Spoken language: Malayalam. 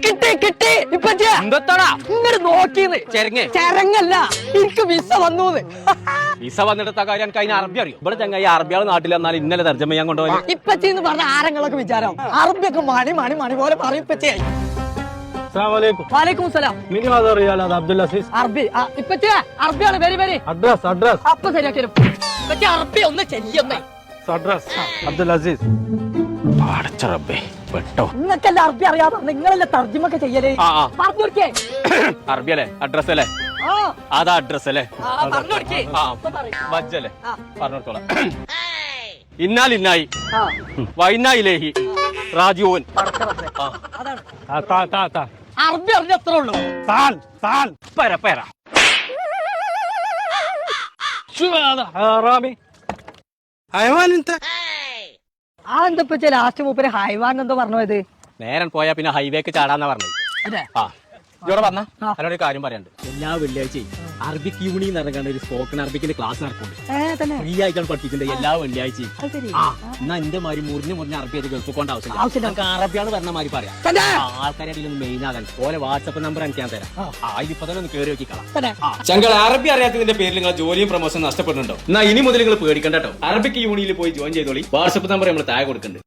കിട്ടി കിട്ടി എന്താടാ ഇങ്ങോട്ട് നോക്കിയത് ചരങ്ങല്ല എനിക്ക് വിസ വന്നു. വിസ വന്നിട്ട കാര്യം എനിക്ക് അതിന് അറബി അറിയും. ഇവിടെ ചങ്ങായി അറബിയാൾ നാട്ടിൽ വന്നാൽ ഇന്നലെ തർജ്ജമ ചെയ്യാൻ കൊണ്ടുപോയി. ഇപ്പച്ചെന്ന് പറഞ്ഞ ആരങ്ങളൊക്കെ വിചാരം അറബിയൊക്കെ മണി മണി മണി പോലെ പറയും. ഇപ്പച്ചയായി വാലേക്കും സലാം. അറബി ഇപ്പച്ചേ അറബിയാണ്. വെരി വെരി അപ്പൊ ശരിയാക്കി ഇപ്പച്ചേ അറബി ഒന്ന് ചെല്ലിയൊന്നേ. നിങ്ങൾക്കല്ല അറബി അറിയാതെ നിങ്ങളല്ലേ തർജ്ജമൊക്കെ ചെയ്യലേ. പറഞ്ഞു കൊടുക്കേ അറബി അല്ലേ? അഡ്രസ് അല്ലേ? അതാ അഡ്രസ് അല്ലേ? വജ്ജല്ലേ? പറഞ്ഞോളാം. ഇന്നാലിന്നായി വൈനായിലേഹി റാജിഊൻ. അറബി അറിഞ്ഞ എത്ര ഉള്ളൂ? പര പര അതെന്തപ്പോ ലാസ്റ്റ് മൂപ്പര് ഹൈവാൻ എന്തോ പറഞ്ഞു പോയത്? നേരം പോയാ പിന്നെ ഹൈവേക്ക് ചാടാന്നാ പറഞ്ഞത്. അതെ. ഇവിടെ പറഞ്ഞ അതിനൊരു കാര്യം പറയാണ്ട്. എല്ലാ വെള്ളിയാഴ്ചയും അറബിക് യൂണി എന്ന് പറഞ്ഞ ഒരു സ്പോക്കൺ അറബിക്കിന്റെ ക്ലാസ് നടക്കുന്നുണ്ട്. ഫ്രീ ആയിട്ടാണ് പഠിപ്പിക്കുന്നത് എല്ലാ വെള്ളിയാഴ്ചയും. എന്നാ എന്റെ മാതിരി മുറിഞ്ഞ് അറബി അത് ഗൾഫ് കൊണ്ട് ആവശ്യമില്ല. അറബിയാണ് പറഞ്ഞ മാതിരി പറയാം. ആൾക്കാരെ അതിലൊന്ന് മെയിൻ ആകാൻ പോലെ വാട്സപ്പ് നമ്പർ എനിക്ക് ഞാൻ തരാം. ഇപ്പൊ തന്നെ ഒന്ന് കയറി നോക്കിക്കളാം. ചങ്കൾ അറബി അറിയാത്തതിന്റെ പേരിൽ നിങ്ങൾ ജോലിയും പ്രൊമോഷൻ നഷ്ടപ്പെടുന്നുണ്ടോ? എന്നാ ഇനി മുതൽ നിങ്ങൾ പേടിക്കണ്ട കേട്ടോ. അറബിക് യൂണിയിൽ പോയി ജോയിൻ ചെയ്തോളി. വാട്സപ്പ് നമ്പർ നമ്മൾ താഴെ കൊടുക്കുന്നുണ്ട്.